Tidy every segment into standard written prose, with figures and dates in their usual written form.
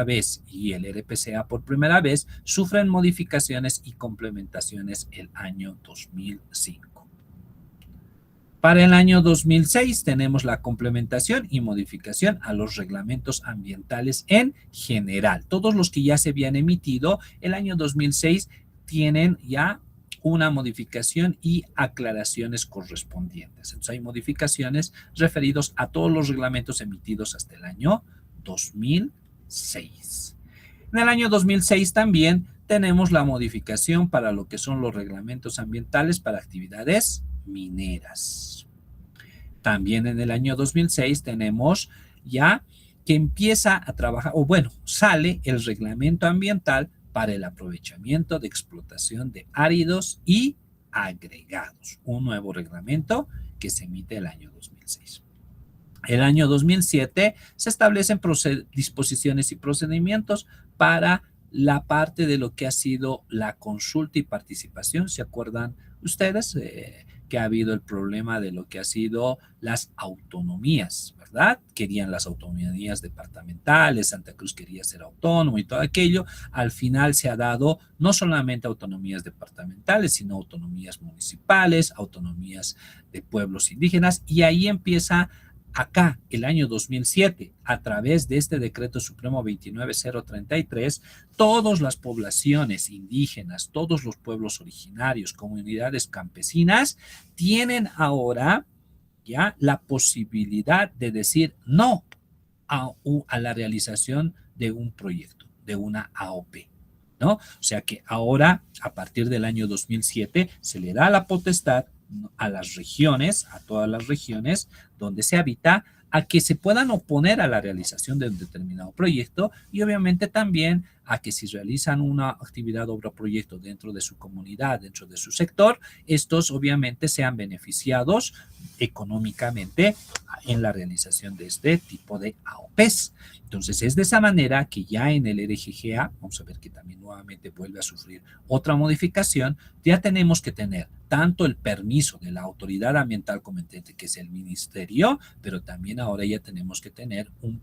vez y el RPCA por primera vez sufren modificaciones y complementaciones el año 2005. Para el año 2006 tenemos la complementación y modificación a los reglamentos ambientales en general. Todos los que ya se habían emitido el año 2006 tienen ya una modificación y aclaraciones correspondientes. Entonces hay modificaciones referidos a todos los reglamentos emitidos hasta el año 2006. En el año 2006 también tenemos la modificación para lo que son los reglamentos ambientales para actividades mineras. También en el año 2006 tenemos ya que empieza a trabajar, o bueno, sale el reglamento ambiental para el aprovechamiento de explotación de áridos y agregados. Un nuevo reglamento que se emite el año 2006. El año 2007 se establecen disposiciones y procedimientos para la parte de lo que ha sido la consulta y participación. ¿Se acuerdan ustedes que ha habido el problema de lo que ha sido las autonomías, ¿verdad? Querían las autonomías departamentales, Santa Cruz quería ser autónomo y todo aquello. Al final se ha dado no solamente autonomías departamentales, sino autonomías municipales, autonomías de pueblos indígenas, y ahí empieza acá, el año 2007, a través de este decreto supremo 29033, todas las poblaciones indígenas, todos los pueblos originarios, comunidades campesinas, tienen ahora ya la posibilidad de decir no a la realización de un proyecto, de una AOP, ¿no? O sea que ahora, a partir del año 2007, se le da la potestad a las regiones, a todas las regiones donde se habita, a que se puedan oponer a la realización de un determinado proyecto, y obviamente también a que si realizan una actividad, obra o proyecto dentro de su comunidad, dentro de su sector, estos obviamente sean beneficiados económicamente en la realización de este tipo de AOPs. Entonces es de esa manera que ya en el RGGA, vamos a ver que también nuevamente vuelve a sufrir otra modificación, ya tenemos que tener tanto el permiso de la autoridad ambiental competente, que es el ministerio, pero también ahora ya tenemos que tener un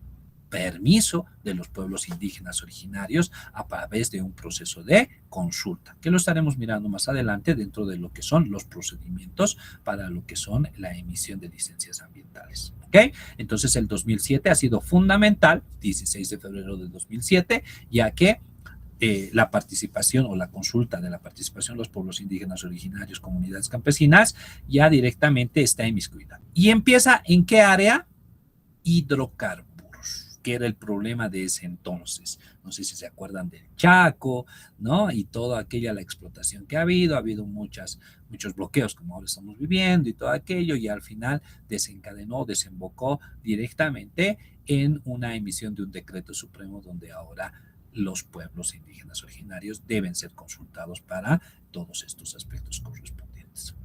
permiso de los pueblos indígenas originarios a través de un proceso de consulta, que lo estaremos mirando más adelante dentro de lo que son los procedimientos para lo que son la emisión de licencias ambientales. ¿Ok? Entonces el 2007 ha sido fundamental, 16 de febrero del 2007, ya que la participación o la consulta de la participación de los pueblos indígenas originarios, comunidades campesinas, ya directamente está inmiscuida. ¿Y empieza en qué área? Hidrocarburos, que era el problema de ese entonces. No sé si se acuerdan del Chaco, ¿no? Y toda aquella, la explotación que ha habido muchos bloqueos como ahora estamos viviendo y todo aquello, y al final desembocó directamente en una emisión de un decreto supremo donde ahora los pueblos indígenas originarios deben ser consultados para todos estos aspectos correspondientes.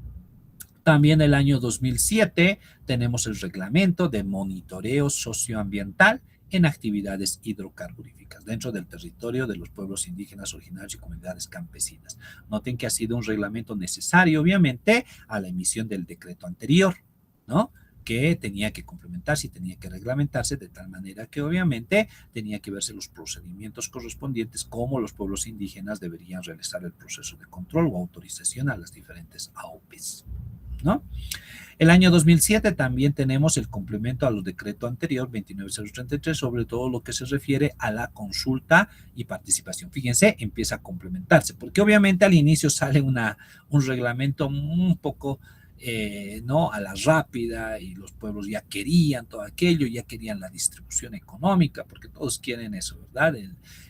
También el año 2007 tenemos el reglamento de monitoreo socioambiental en actividades hidrocarburíficas dentro del territorio de los pueblos indígenas originarios y comunidades campesinas. Noten que ha sido un reglamento necesario, obviamente, a la emisión del decreto anterior, ¿no? Que tenía que complementarse y tenía que reglamentarse de tal manera que obviamente tenía que verse los procedimientos correspondientes, cómo los pueblos indígenas deberían realizar el proceso de control o autorización a las diferentes AOPs, ¿no? El año 2007 también tenemos el complemento a los decretos anterior 29033 sobre todo lo que se refiere a la consulta y participación. Fíjense, empieza a complementarse, porque obviamente al inicio sale un reglamento un poco no a la rápida, y los pueblos ya querían todo aquello, ya querían la distribución económica, porque todos quieren eso, ¿verdad?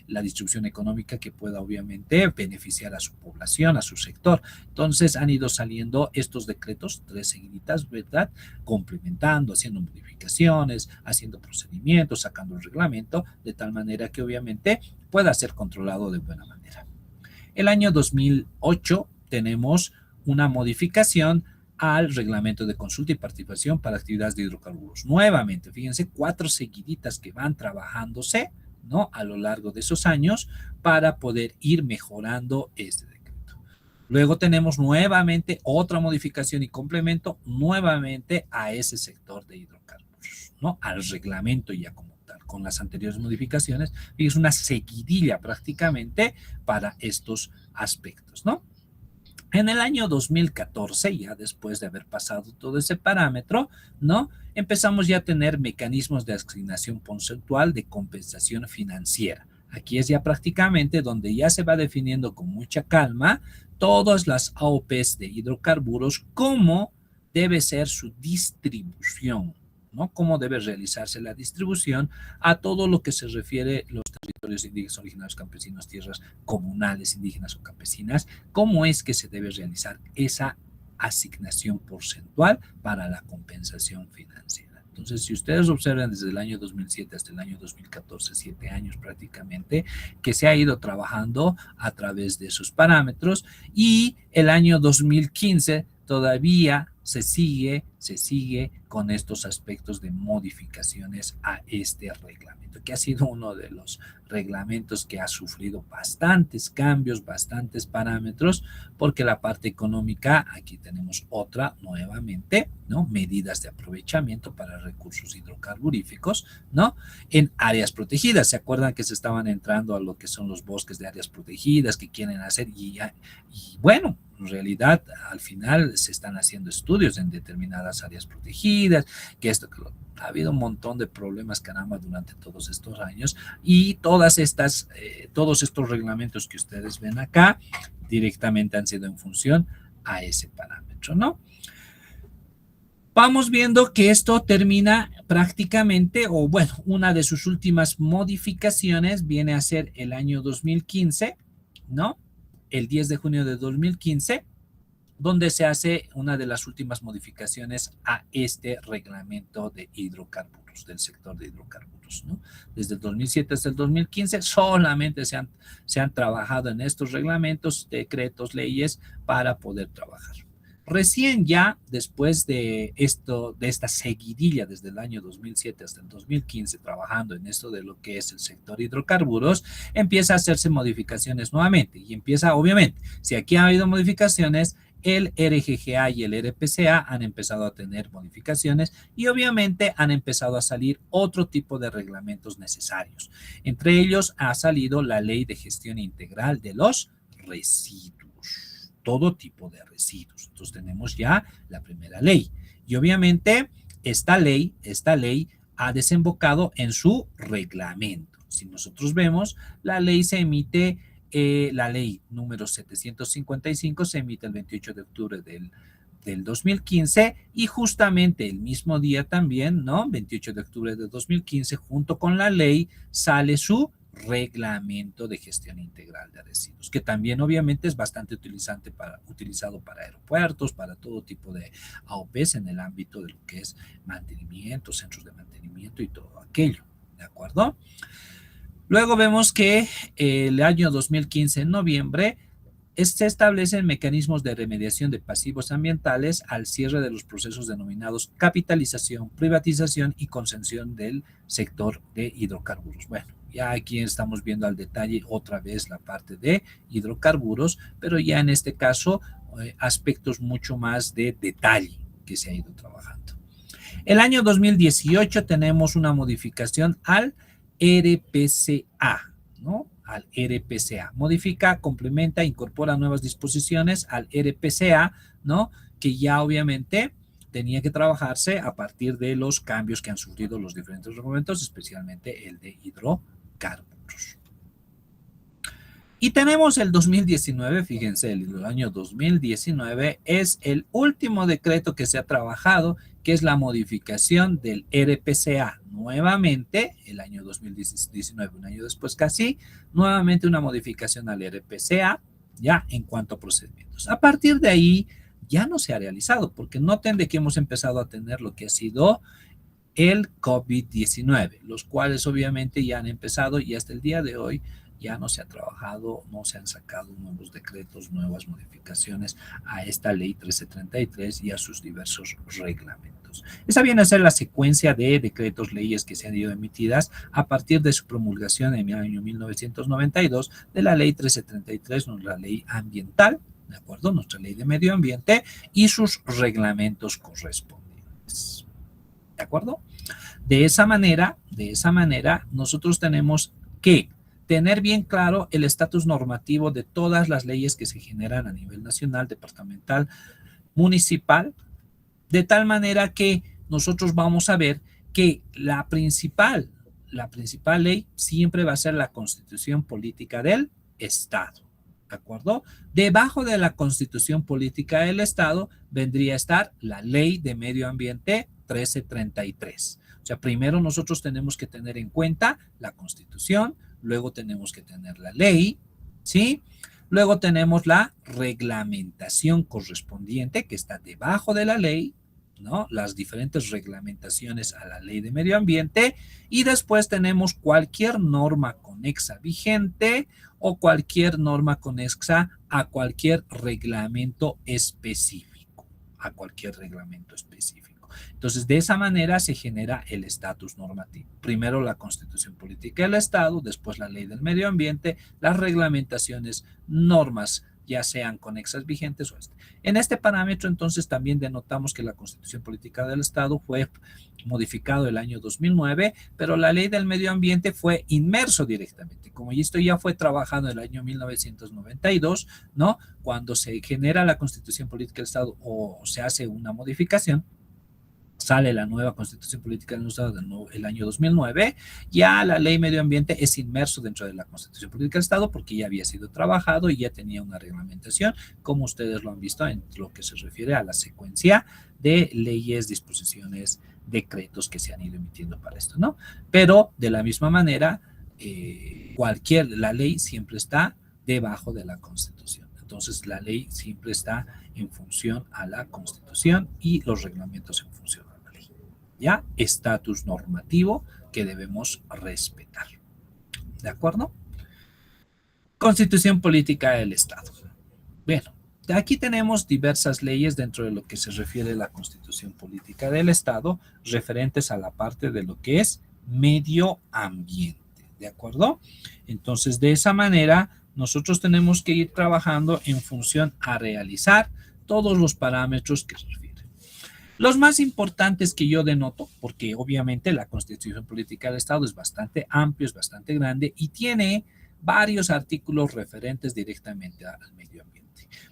La distribución económica que pueda obviamente beneficiar a su población, a su sector. Entonces han ido saliendo estos decretos, 3 seguiditas, ¿verdad? Complementando, haciendo modificaciones, haciendo procedimientos, sacando el reglamento, de tal manera que obviamente pueda ser controlado de buena manera. El año 2008 tenemos una modificación al reglamento de consulta y participación para actividades de hidrocarburos. Nuevamente, fíjense, 4 seguiditas que van trabajándose, ¿no? A lo largo de esos años para poder ir mejorando este decreto. Luego tenemos nuevamente otra modificación y complemento nuevamente a ese sector de hidrocarburos, ¿no? Al reglamento ya como tal, con las anteriores modificaciones, y es una seguidilla prácticamente para estos aspectos, ¿no? En el año 2014, ya después de haber pasado todo ese parámetro, ¿no? Empezamos ya a tener mecanismos de asignación porcentual de compensación financiera. Aquí es ya prácticamente donde ya se va definiendo con mucha calma todas las AOPs de hidrocarburos, cómo debe ser su distribución, ¿no? Cómo debe realizarse la distribución a todo lo que se refiere a los territorios indígenas, originarios, campesinos, tierras comunales, indígenas o campesinas, cómo es que se debe realizar esa asignación porcentual para la compensación financiera. Entonces, si ustedes observan desde el año 2007 hasta el año 2014, 7 años prácticamente, que se ha ido trabajando a través de esos parámetros, y el año 2015 todavía se sigue con estos aspectos de modificaciones a este reglamento, que ha sido uno de los reglamentos que ha sufrido bastantes cambios, bastantes parámetros, porque la parte económica, aquí tenemos otra nuevamente, ¿no? Medidas de aprovechamiento para recursos hidrocarburíficos, ¿no? En áreas protegidas. ¿Se acuerdan que se estaban entrando a lo que son los bosques de áreas protegidas que quieren hacer? Y bueno, en realidad, al final se están haciendo estudios en determinadas áreas protegidas, que esto ha habido un montón de problemas, caramba, durante todos estos años, y todos estos reglamentos que ustedes ven acá directamente han sido en función a ese parámetro, ¿no? Vamos viendo que esto termina prácticamente, o bueno, una de sus últimas modificaciones viene a ser el año 2015, ¿no? El 10 de junio de 2015, donde se hace una de las últimas modificaciones a este reglamento de hidrocarburos, del sector de hidrocarburos, ¿no? Desde el 2007 hasta el 2015 solamente se han trabajado en estos reglamentos, decretos, leyes para poder trabajar. Recién ya después de esta seguidilla desde el año 2007 hasta el 2015 trabajando en esto de lo que es el sector hidrocarburos, empieza a hacerse modificaciones nuevamente y empieza, obviamente, si aquí ha habido modificaciones, el RGGA y el RPCA han empezado a tener modificaciones y obviamente han empezado a salir otro tipo de reglamentos necesarios. Entre ellos ha salido la Ley de Gestión Integral de los Residuos. Todo tipo de residuos. Entonces tenemos ya la primera ley. Y obviamente esta ley ha desembocado en su reglamento. Si nosotros vemos, la ley se emite, la ley número 755 se emite el 28 de octubre del 2015 y justamente el mismo día también, ¿no? 28 de octubre de 2015, junto con la ley, sale su reglamento de gestión integral de residuos, que también obviamente es bastante utilizado para aeropuertos, para todo tipo de AOPs en el ámbito de lo que es mantenimiento, centros de mantenimiento y todo aquello, ¿de acuerdo? Luego vemos que el año 2015, en noviembre, se establecen mecanismos de remediación de pasivos ambientales al cierre de los procesos denominados capitalización, privatización y concesión del sector de hidrocarburos. Bueno, ya aquí estamos viendo al detalle otra vez la parte de hidrocarburos, pero ya en este caso aspectos mucho más de detalle que se ha ido trabajando. El año 2018 tenemos una modificación al RPCA, ¿no? Al RPCA. Modifica, complementa, incorpora nuevas disposiciones al RPCA, ¿no? Que ya obviamente tenía que trabajarse a partir de los cambios que han sufrido los diferentes reglamentos, especialmente el de hidrocarburos. Y tenemos el 2019, fíjense, el año 2019 es el último decreto que se ha trabajado, que es la modificación del RPCA. Nuevamente, el año 2019, un año después casi, nuevamente una modificación al RPCA, ya en cuanto a procedimientos. A partir de ahí, ya no se ha realizado, porque noten de que hemos empezado a tener lo que ha sido el COVID-19, los cuales obviamente ya han empezado y hasta el día de hoy ya no se ha trabajado, no se han sacado nuevos decretos, nuevas modificaciones a esta ley 1333 y a sus diversos reglamentos. Esa viene a ser la secuencia de decretos, leyes que se han ido emitidas a partir de su promulgación en el año 1992 de la ley 1333, nuestra ley ambiental, ¿de acuerdo? Nuestra ley de medio ambiente y sus reglamentos correspondientes. ¿De acuerdo? De esa manera, nosotros tenemos que tener bien claro el estatus normativo de todas las leyes que se generan a nivel nacional, departamental, municipal, de tal manera que nosotros vamos a ver que la principal ley siempre va a ser la Constitución Política del Estado, ¿de acuerdo? Debajo de la Constitución Política del Estado vendría a estar la Ley de Medio Ambiente 1333. O sea, primero nosotros tenemos que tener en cuenta la Constitución, luego tenemos que tener la ley, ¿sí? Luego tenemos la reglamentación correspondiente que está debajo de la ley, ¿no? Las diferentes reglamentaciones a la ley de medio ambiente, y después tenemos cualquier norma conexa vigente o cualquier norma conexa a cualquier reglamento específico, Entonces, de esa manera se genera el estatus normativo. Primero la Constitución Política del Estado, después la Ley del Medio Ambiente, las reglamentaciones, normas, ya sean conexas vigentes o En este parámetro, entonces, también denotamos que la Constitución Política del Estado fue modificado el año 2009, pero la Ley del Medio Ambiente fue inmerso directamente. Como esto ya fue trabajado en el año 1992, ¿no? Cuando se genera la Constitución Política del Estado o se hace una modificación, sale la nueva Constitución Política del Estado el año 2009, ya la Ley Medio Ambiente es inmerso dentro de la Constitución Política del Estado porque ya había sido trabajado y ya tenía una reglamentación, como ustedes lo han visto en lo que se refiere a la secuencia de leyes, disposiciones, decretos que se han ido emitiendo para esto, ¿no? Pero de la misma manera, la ley siempre está debajo de la Constitución. Entonces, la ley siempre está en función a la Constitución y los reglamentos en función a la ley. ¿Ya? Estatus normativo que debemos respetar. ¿De acuerdo? Constitución Política del Estado. Bueno, aquí tenemos diversas leyes dentro de lo que se refiere a la Constitución Política del Estado, referentes a la parte de lo que es medio ambiente. ¿De acuerdo? Entonces, de esa manera, nosotros tenemos que ir trabajando en función a realizar todos los parámetros que se refieren. Los más importantes que yo denoto, porque obviamente la Constitución Política del Estado es bastante amplio, es bastante grande y tiene varios artículos referentes directamente al medio ambiente.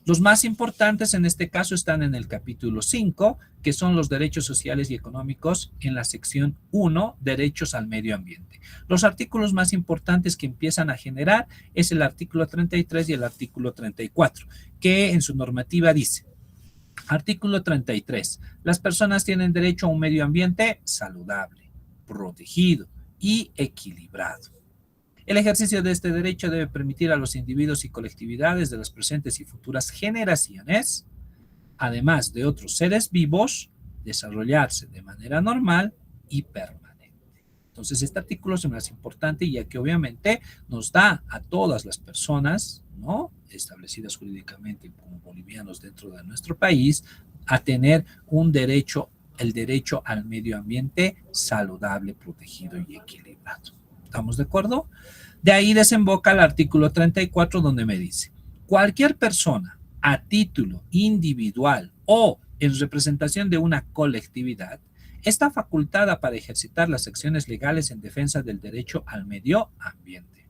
Los más importantes en este caso están en el capítulo 5, que son los derechos sociales y económicos, en la sección 1, derechos al medio ambiente. Los artículos más importantes que empiezan a generar es el artículo 33 y el artículo 34, que en su normativa dice: artículo 33. Las personas tienen derecho a un medio ambiente saludable, protegido y equilibrado. El ejercicio de este derecho debe permitir a los individuos y colectividades de las presentes y futuras generaciones, además de otros seres vivos, desarrollarse de manera normal y permanente. Entonces, este artículo es el más importante, ya que obviamente nos da a todas las personas, ¿no?, establecidas jurídicamente como bolivianos dentro de nuestro país, a tener un derecho, el derecho al medio ambiente saludable, protegido y equilibrado. ¿Estamos de acuerdo? De ahí desemboca el artículo 34, donde me dice: cualquier persona a título individual o en representación de una colectividad está facultada para ejercitar las acciones legales en defensa del derecho al medio ambiente,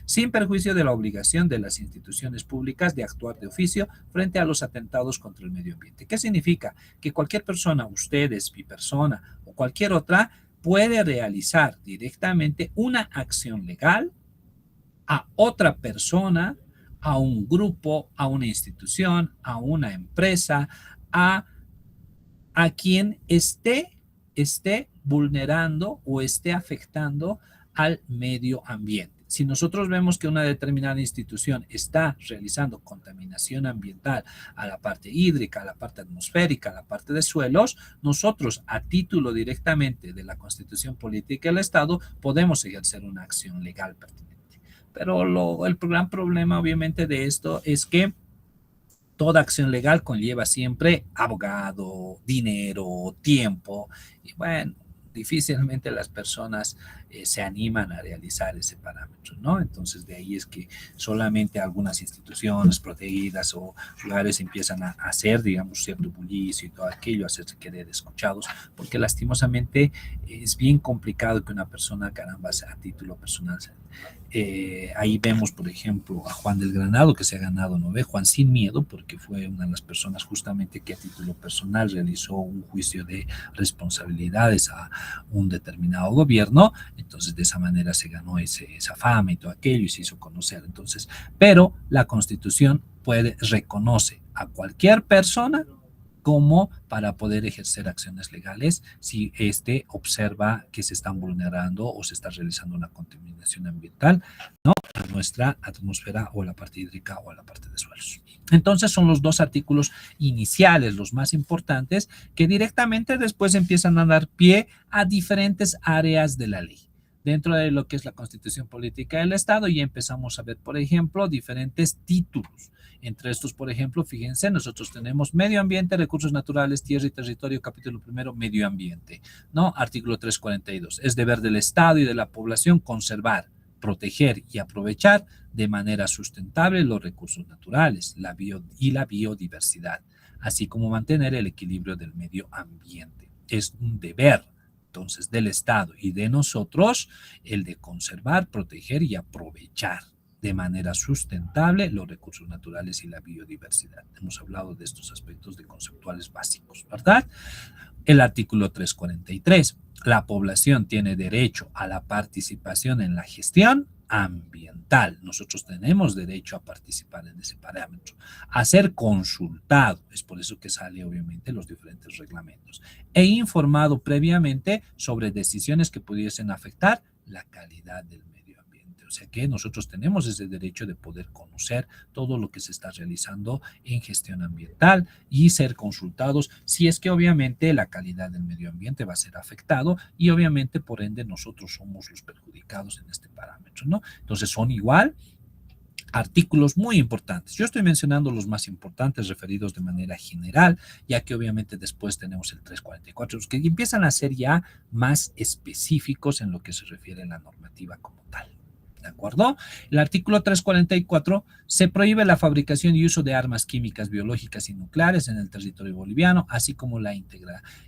sin perjuicio de la obligación de las instituciones públicas de actuar de oficio frente a los atentados contra el medio ambiente. ¿Qué significa? Que cualquier persona, ustedes, mi persona o cualquier otra, puede realizar directamente una acción legal a otra persona, a un grupo, a una institución, a una empresa, a quien esté vulnerando o esté afectando al medio ambiente. Si nosotros vemos que una determinada institución está realizando contaminación ambiental a la parte hídrica, a la parte atmosférica, a la parte de suelos, nosotros, a título directamente de la Constitución Política del Estado, podemos ejercer una acción legal pertinente. Pero el gran problema, obviamente, de esto es que toda acción legal conlleva siempre abogado, dinero, tiempo, y bueno, difícilmente las personas se animan a realizar ese parámetro, ¿no? Entonces, de ahí es que solamente algunas instituciones protegidas o lugares empiezan a hacer, digamos, cierto bullicio y todo aquello, hacerse querer escuchados, porque lastimosamente es bien complicado que una persona, caramba, a título personal. Ahí vemos, por ejemplo, a Juan del Granado, que se ha ganado, ¿no ve? Juan Sin Miedo, porque fue una de las personas justamente que a título personal realizó un juicio de responsabilidades a un determinado gobierno. Entonces, de esa manera se ganó esa fama y todo aquello y se hizo conocer. Entonces, pero la Constitución reconoce a cualquier persona como para poder ejercer acciones legales si éste observa que se están vulnerando o se está realizando una contaminación ambiental, ¿no?, a nuestra atmósfera o a la parte hídrica o a la parte de suelos. Entonces son los dos artículos iniciales, los más importantes, que directamente después empiezan a dar pie a diferentes áreas de la ley. Dentro de lo que es la Constitución Política del Estado, y empezamos a ver, por ejemplo, diferentes títulos. Entre estos, por ejemplo, fíjense, nosotros tenemos medio ambiente, recursos naturales, tierra y territorio, capítulo primero, medio ambiente, ¿no? Artículo 342. Es deber del Estado y de la población conservar, proteger y aprovechar de manera sustentable los recursos naturales y la biodiversidad, así como mantener el equilibrio del medio ambiente. Es un deber, entonces, del Estado y de nosotros el de conservar, proteger y aprovechar de manera sustentable los recursos naturales y la biodiversidad. Hemos hablado de estos aspectos de conceptuales básicos, ¿verdad? El artículo 343. La población tiene derecho a la participación en la gestión ambiental. Nosotros tenemos derecho a participar en ese parámetro, a ser consultado, es por eso que sale obviamente los diferentes reglamentos, e informado previamente sobre decisiones que pudiesen afectar la calidad del medio ambiente. O sea que nosotros tenemos ese derecho de poder conocer todo lo que se está realizando en gestión ambiental y ser consultados si es que obviamente la calidad del medio ambiente va a ser afectado y obviamente por ende nosotros somos los perjudicados en este parámetro, ¿no? Entonces son igual artículos muy importantes. Yo estoy mencionando los más importantes referidos de manera general, ya que obviamente después tenemos el 344, los que empiezan a ser ya más específicos en lo que se refiere a la normativa como tal. ¿De acuerdo? El artículo 344 se prohíbe la fabricación y uso de armas químicas, biológicas y nucleares en el territorio boliviano, así como la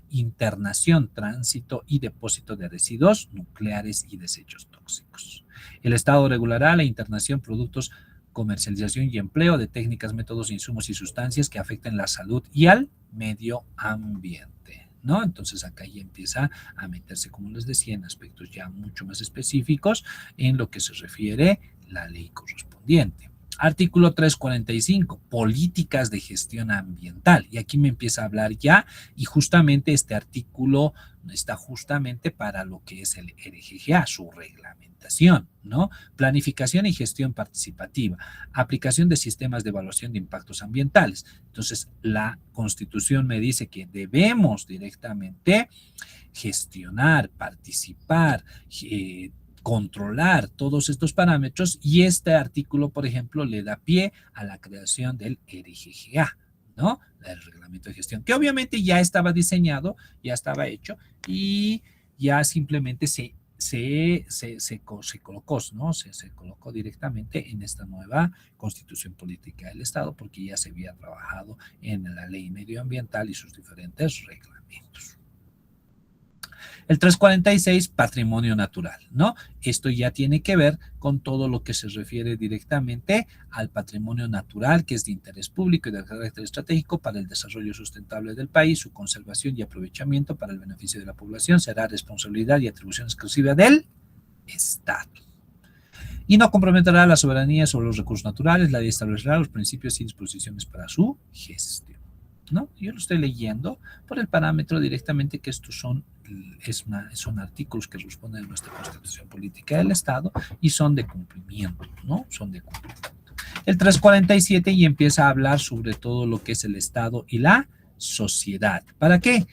internación, tránsito y depósito de residuos nucleares y desechos tóxicos. El Estado regulará la internación, productos, comercialización y empleo de técnicas, métodos, insumos y sustancias que afecten la salud y al medio ambiente, ¿no? Entonces acá ya empieza a meterse, como les decía, en aspectos ya mucho más específicos en lo que se refiere la ley correspondiente. Artículo 345, políticas de gestión ambiental. Y aquí me empieza a hablar ya, y justamente este artículo está justamente para lo que es el RGGA, su reglamentación, ¿no? Planificación y gestión participativa, aplicación de sistemas de evaluación de impactos ambientales. Entonces, la Constitución me dice que debemos directamente gestionar, participar, controlar todos estos parámetros, y este artículo, por ejemplo, le da pie a la creación del RGGA, ¿no? El reglamento de gestión, que obviamente ya estaba diseñado, ya estaba hecho y ya simplemente se colocó, ¿no? Se colocó directamente en esta nueva Constitución Política del Estado, porque ya se había trabajado en la ley medioambiental y sus diferentes reglamentos. El 346, patrimonio natural, ¿no? Esto ya tiene que ver con todo lo que se refiere directamente al patrimonio natural, que es de interés público y de carácter estratégico para el desarrollo sustentable del país. Su conservación y aprovechamiento para el beneficio de la población será responsabilidad y atribución exclusiva del Estado. Y no comprometerá la soberanía sobre los recursos naturales. La ley establecerá los principios y disposiciones para su gestión, ¿no? Yo lo estoy leyendo por el parámetro directamente que estos son artículos que responden a nuestra Constitución Política del Estado y son de cumplimiento, ¿no? Son de cumplimiento. El 347 y empieza a hablar sobre todo lo que es el Estado y la sociedad. ¿Para qué?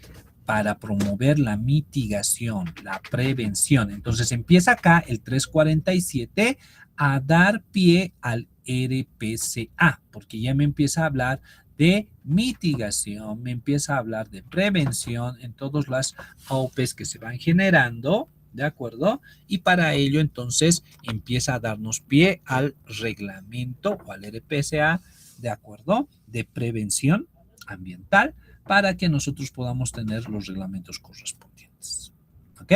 Para promover la mitigación, la prevención. Entonces empieza acá el 347 a dar pie al RPCA, porque ya me empieza a hablar de mitigación, me empieza a hablar de prevención en todas las OPs que se van generando, ¿de acuerdo? Y para ello, entonces, empieza a darnos pie al reglamento o al RPSA, ¿de acuerdo? De prevención ambiental para que nosotros podamos tener los reglamentos correspondientes. ¿Ok?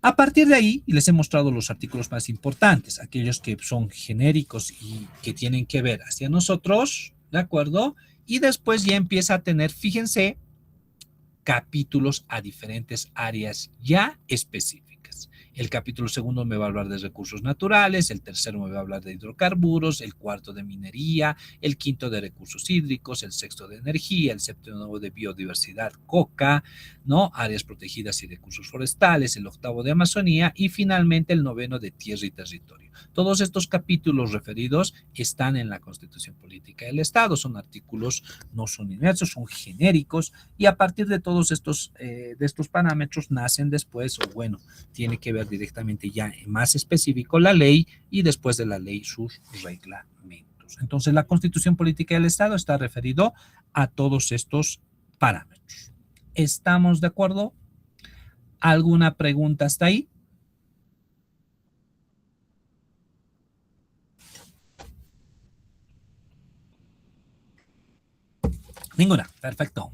A partir de ahí, les he mostrado los artículos más importantes, aquellos que son genéricos y que tienen que ver hacia nosotros, ¿de acuerdo? Y después ya empieza a tener, fíjense, capítulos a diferentes áreas ya específicas. El capítulo segundo me va a hablar de recursos naturales, el tercero me va a hablar de hidrocarburos, el cuarto de minería, el quinto de recursos hídricos, el sexto de energía, el séptimo de biodiversidad, COCA, ¿no? Áreas protegidas y recursos forestales, el octavo de Amazonía y finalmente el noveno de tierra y territorio. Todos estos capítulos referidos están en la Constitución Política del Estado, son artículos, no son inmersos, son genéricos y a partir de todos estos parámetros nacen después, o bueno, tiene que ver directamente ya más específico la ley y después de la ley sus reglamentos. Entonces la Constitución Política del Estado está referido a todos estos parámetros. ¿Estamos de acuerdo? ¿Alguna pregunta hasta ahí? Ninguna, perfecto.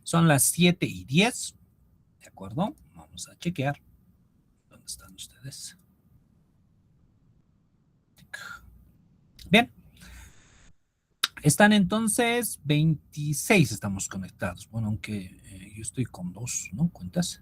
Son las 7:10, ¿de acuerdo? Vamos a chequear. ¿Dónde están ustedes? Bien. Están entonces 26, estamos conectados. Bueno, aunque yo estoy con 2, ¿no? Cuentas.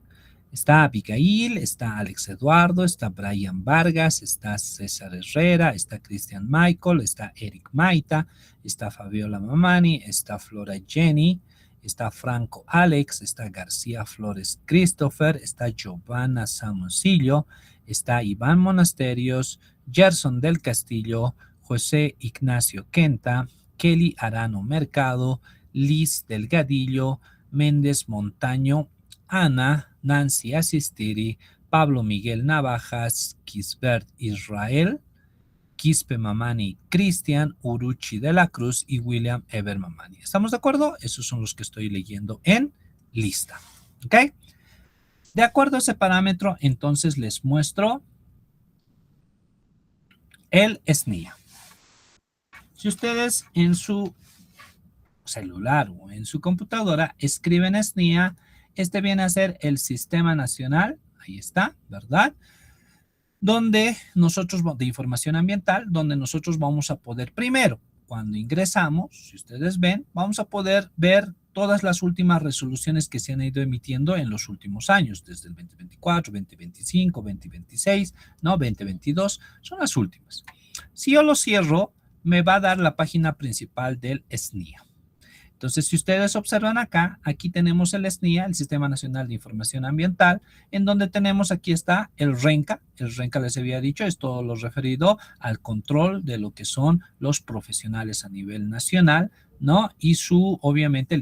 Está Abigail, está Alex Eduardo, está Brian Vargas, está César Herrera, está Cristian Michael, está Eric Maita, está Fabiola Mamani, está Flora Jenny, está Franco Alex, está García Flores Christopher, está Giovanna Samoncillo, está Iván Monasterios, Gerson del Castillo, José Ignacio Quenta, Kelly Arano Mercado, Liz Delgadillo, Méndez Montaño, Ana, Nancy Asistiri, Pablo Miguel Navajas, Kisbert Israel, Quispe Mamani Cristian, Uruchi de la Cruz y William Ever Mamani. ¿Estamos de acuerdo? Esos son los que estoy leyendo en lista. ¿Ok? De acuerdo a ese parámetro, entonces les muestro el SNIA. Si ustedes en su celular o en su computadora escriben SNIA, este viene a ser el Sistema Nacional, ahí está, ¿verdad? Donde nosotros, de información ambiental, donde nosotros vamos a poder primero, cuando ingresamos, si ustedes ven, vamos a poder ver todas las últimas resoluciones que se han ido emitiendo en los últimos años, desde el 2024, 2025, 2026, ¿no? 2022, son las últimas. Si yo lo cierro, me va a dar la página principal del SNIA. Entonces, si ustedes observan acá, aquí tenemos el SNIA, el Sistema Nacional de Información Ambiental, en donde tenemos, aquí está el RENCA. El RENCA les había dicho, es todo lo referido al control de lo que son los profesionales a nivel nacional, ¿no? Y obviamente,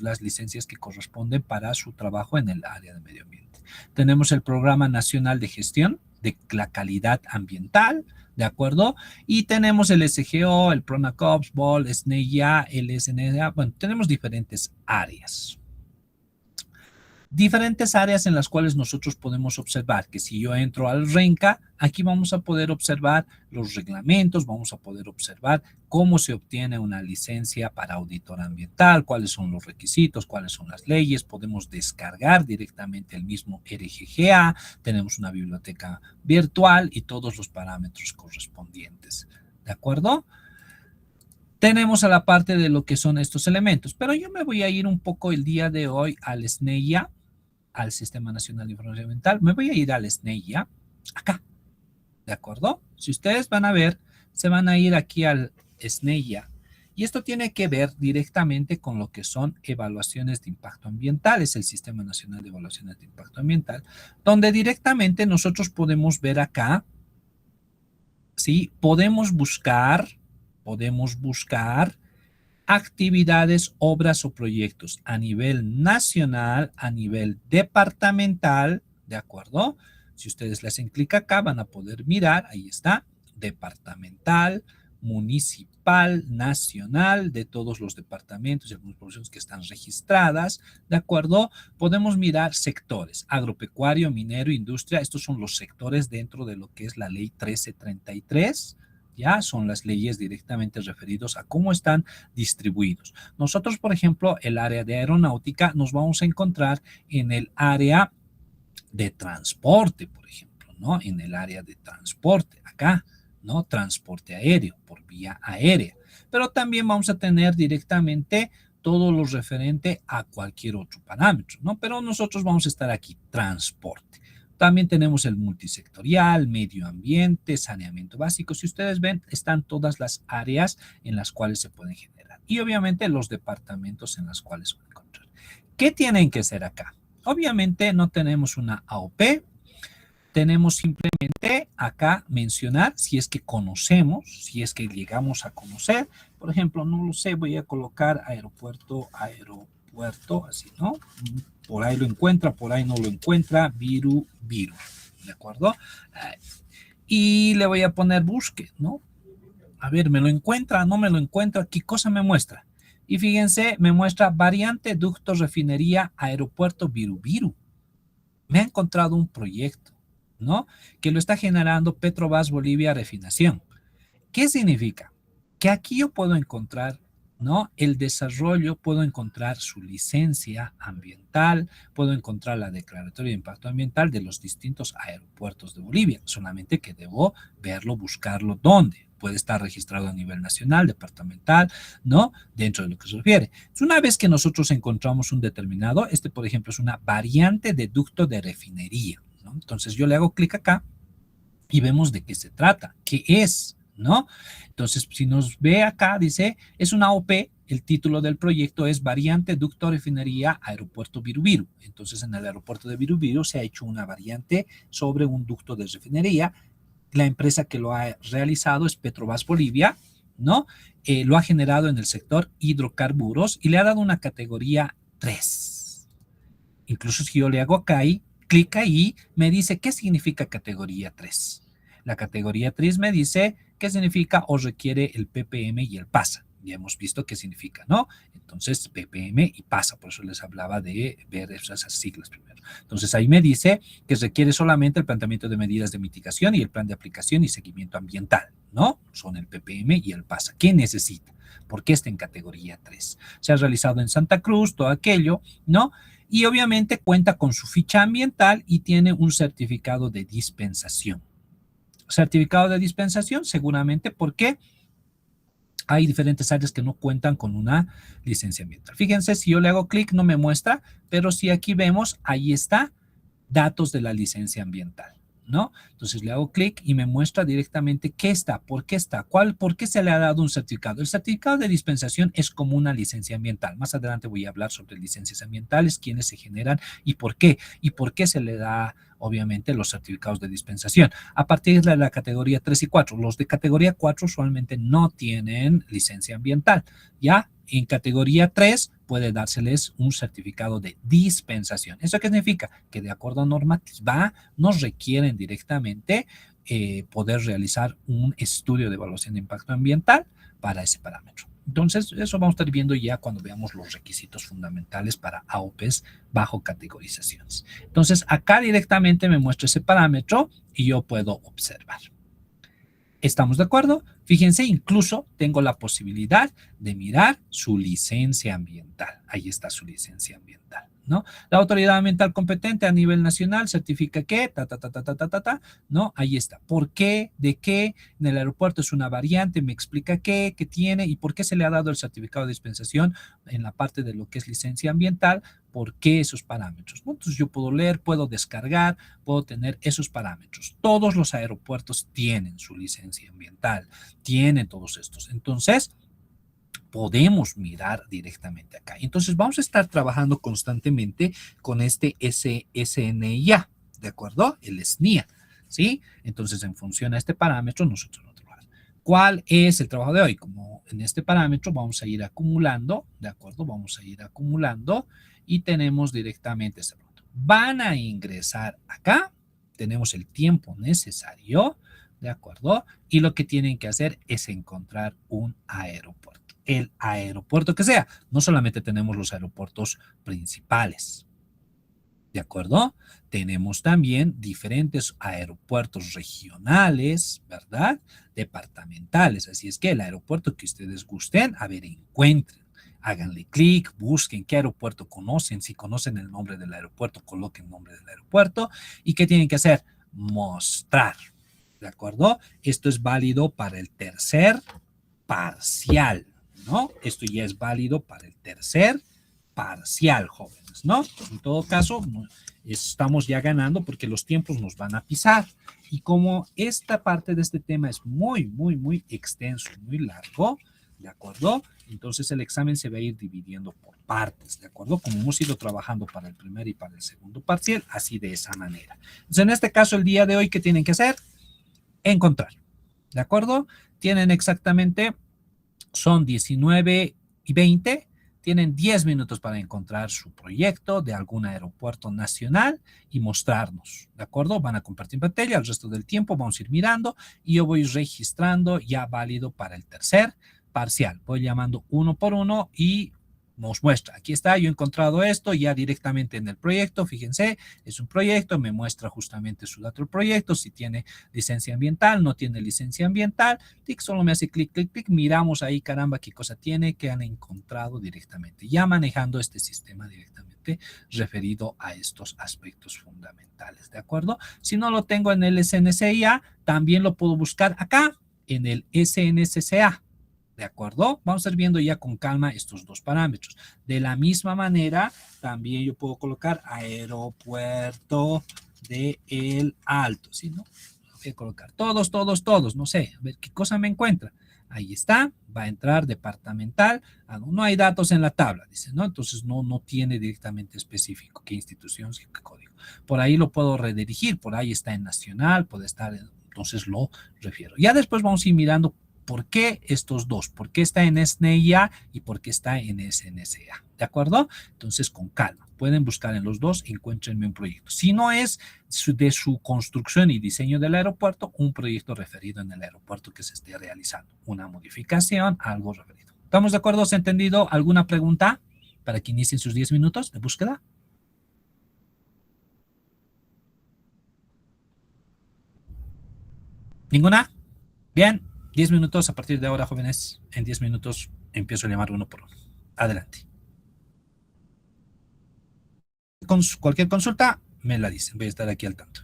las licencias que corresponden para su trabajo en el área de medio ambiente. Tenemos el Programa Nacional de Gestión de la Calidad Ambiental, ¿de acuerdo? Y tenemos el SGO, el PRONACOPS, BOL, SNEIA, el SNEA, bueno, tenemos diferentes áreas. Diferentes áreas en las cuales nosotros podemos observar que si yo entro al RENCA, aquí vamos a poder observar los reglamentos, vamos a poder observar cómo se obtiene una licencia para auditor ambiental, cuáles son los requisitos, cuáles son las leyes, podemos descargar directamente el mismo RGGA, tenemos una biblioteca virtual y todos los parámetros correspondientes, ¿de acuerdo? Tenemos a la parte de lo que son estos elementos, pero yo me voy a ir un poco el día de hoy al SNEIA, al Sistema Nacional de Información Ambiental. Me voy a ir al SNEIA, acá, ¿de acuerdo? Si ustedes van a ver, se van a ir aquí al SNEIA, y esto tiene que ver directamente con lo que son evaluaciones de impacto ambiental, es el Sistema Nacional de Evaluaciones de Impacto Ambiental, donde directamente nosotros podemos ver acá, ¿sí? Podemos buscar actividades, obras o proyectos a nivel nacional, a nivel departamental, ¿de acuerdo? Si ustedes le hacen clic acá, van a poder mirar, ahí está, departamental, municipal, nacional, de todos los departamentos y algunas poblaciones que están registradas, ¿de acuerdo? Podemos mirar sectores, agropecuario, minero, industria, estos son los sectores dentro de lo que es la ley 1333, ya son las leyes directamente referidos a cómo están distribuidos. Nosotros, por ejemplo, el área de aeronáutica nos vamos a encontrar en el área de transporte, por ejemplo, ¿no? En el área de transporte, acá, ¿no? Transporte aéreo, por vía aérea. Pero también vamos a tener directamente todo lo referente a cualquier otro parámetro, ¿no? Pero nosotros vamos a estar aquí, transporte. También tenemos el multisectorial, medio ambiente, saneamiento básico. Si ustedes ven, están todas las áreas en las cuales se pueden generar. Y obviamente los departamentos en los cuales se pueden encontrar. ¿Qué tienen que ser acá? Obviamente no tenemos una AOP, tenemos simplemente acá mencionar si es que conocemos, si es que llegamos a conocer. Por ejemplo, no lo sé, voy a colocar aeropuerto, así, ¿no? Por ahí lo encuentra, por ahí no lo encuentra, viru, ¿de acuerdo? Y le voy a poner busque, ¿no? A ver, ¿me lo encuentra? ¿No me lo encuentra? ¿Qué cosa me muestra? Y fíjense, me muestra variante, ducto, refinería, aeropuerto, viru. Me ha encontrado un proyecto, ¿no? Que lo está generando Petrobras Bolivia Refinación. ¿Qué significa? Que aquí yo puedo encontrar, ¿no? El desarrollo, puedo encontrar su licencia ambiental, puedo encontrar la declaratoria de impacto ambiental de los distintos aeropuertos de Bolivia, solamente que debo verlo, buscarlo, ¿dónde? Puede estar registrado a nivel nacional, departamental, ¿no? Dentro de lo que se refiere. Entonces, una vez que nosotros encontramos un determinado, por ejemplo, es una variante de ducto de refinería, ¿no? Entonces, yo le hago clic acá y vemos de qué se trata, qué es, ¿no? Entonces, si nos ve acá, dice, es una OP, el título del proyecto es Variante Ducto Refinería Aeropuerto Viru. Entonces, en el aeropuerto de Viru se ha hecho una variante sobre un ducto de refinería. La empresa que lo ha realizado es Petrobras Bolivia, ¿no? Lo ha generado en el sector hidrocarburos y le ha dado una categoría 3. Incluso si yo le hago acá y clic ahí, me dice qué significa categoría 3. La categoría 3 me dice qué significa o requiere el ppm y el PASA. Ya hemos visto qué significa, ¿no? Entonces, ppm y PASA, por eso les hablaba de ver esas siglas primero. Entonces, ahí me dice que requiere solamente el planteamiento de medidas de mitigación y el plan de aplicación y seguimiento ambiental, ¿no? Son el ppm y el PASA. ¿Qué necesita? ¿Por qué está en categoría 3? Se ha realizado en Santa Cruz, todo aquello, ¿no? Y obviamente cuenta con su ficha ambiental y tiene un certificado de dispensación. Certificado de dispensación, seguramente porque hay diferentes áreas que no cuentan con una licencia ambiental. Fíjense, si yo le hago clic no me muestra, pero si aquí vemos, ahí está, datos de la licencia ambiental, ¿no? Entonces le hago clic y me muestra directamente qué está, por qué está, por qué se le ha dado un certificado. El certificado de dispensación es como una licencia ambiental. Más adelante voy a hablar sobre licencias ambientales, quiénes se generan y por qué se le da obviamente los certificados de dispensación. A partir de la categoría 3 y 4, los de categoría 4 usualmente no tienen licencia ambiental, ¿ya? En categoría 3 puede dárseles un certificado de dispensación. ¿Eso qué significa? Que de acuerdo a normativa nos requieren directamente poder realizar un estudio de evaluación de impacto ambiental para ese parámetro. Entonces, eso vamos a estar viendo ya cuando veamos los requisitos fundamentales para AOPs bajo categorizaciones. Entonces, acá directamente me muestra ese parámetro y yo puedo observar. ¿Estamos de acuerdo? Fíjense, incluso tengo la posibilidad de mirar su licencia ambiental. Ahí está su licencia ambiental, ¿no? La autoridad ambiental competente a nivel nacional certifica que, ¿no? Ahí está. ¿Por qué? ¿De qué? En el aeropuerto es una variante, me explica qué tiene y por qué se le ha dado el certificado de dispensación en la parte de lo que es licencia ambiental. ¿Por qué esos parámetros? ¿No? Entonces yo puedo leer, puedo descargar, puedo tener esos parámetros. Todos los aeropuertos tienen su licencia ambiental, tienen todos estos. Entonces, podemos mirar directamente acá. Entonces, vamos a estar trabajando constantemente con este SNIA, ¿de acuerdo? El SNIA, ¿sí? Entonces, en función a este parámetro, nosotros lo trabajamos. ¿Cuál es el trabajo de hoy? Como en este parámetro vamos a ir acumulando, ¿de acuerdo? Vamos a ir acumulando y tenemos directamente este punto. Van a ingresar acá, tenemos el tiempo necesario ¿De acuerdo? Y lo que tienen que hacer es encontrar un aeropuerto. El aeropuerto que sea. No solamente tenemos los aeropuertos principales. ¿De acuerdo? Tenemos también diferentes aeropuertos regionales, ¿verdad? Departamentales. Así es que el aeropuerto que ustedes gusten, a ver, encuentren. Háganle clic, busquen qué aeropuerto conocen. Si conocen el nombre del aeropuerto, coloquen el nombre del aeropuerto. ¿Y qué tienen que hacer? Mostrar. ¿De acuerdo? Esto es válido para el tercer parcial, ¿no? Esto ya es válido para el tercer parcial, jóvenes, ¿no? En todo caso, estamos ya ganando porque los tiempos nos van a pisar. Y como esta parte de este tema es muy, muy, muy extenso, muy largo, ¿de acuerdo? Entonces el examen se va a ir dividiendo por partes, ¿de acuerdo? Como hemos ido trabajando para el primer y para el segundo parcial, así de esa manera. Entonces, en este caso, el día de hoy, ¿qué tienen que hacer? Encontrar, ¿de acuerdo? Tienen exactamente, son 19:20, tienen 10 minutos para encontrar su proyecto de algún aeropuerto nacional y mostrarnos, ¿de acuerdo? Van a compartir pantalla, el resto del tiempo vamos a ir mirando y yo voy registrando ya válido para el tercer parcial. Voy llamando uno por uno y nos muestra. Aquí está, yo he encontrado esto ya directamente en el proyecto. Fíjense, es un proyecto, me muestra justamente su dato del proyecto, si tiene licencia ambiental, no tiene licencia ambiental. Tic, solo me hace clic, clic, clic. Miramos ahí, caramba, qué cosa tiene, que han encontrado directamente, ya manejando este sistema directamente referido a estos aspectos fundamentales, ¿de acuerdo? Si no lo tengo en el SNCIA, también lo puedo buscar acá, en el SNCCA. ¿De acuerdo? Vamos a ir viendo ya con calma estos dos parámetros. De la misma manera, también yo puedo colocar aeropuerto de El Alto, ¿sí? ¿No? Voy a colocar todos, todos, todos, no sé, a ver qué cosa me encuentra. Ahí está, va a entrar departamental. No hay datos en la tabla, dice, ¿no? Entonces no tiene directamente específico qué institución, qué código. Por ahí lo puedo redirigir, por ahí está en nacional, puede estar, entonces lo refiero. Ya después vamos a ir mirando por qué estos dos, por qué está en SNIA y por qué está en SNCA, ¿de acuerdo? Entonces, con calma, pueden buscar en los dos, encuéntrenme un proyecto. Si no es de su construcción y diseño del aeropuerto, un proyecto referido en el aeropuerto que se esté realizando, una modificación, algo referido. ¿Estamos de acuerdo? ¿Se ha entendido? ¿Alguna pregunta para que inicien sus 10 minutos de búsqueda? ¿Ninguna? Bien, 10 minutos a partir de ahora, jóvenes. En 10 minutos empiezo a llamar uno por uno. Adelante. Con cualquier consulta, me la dicen. Voy a estar aquí al tanto.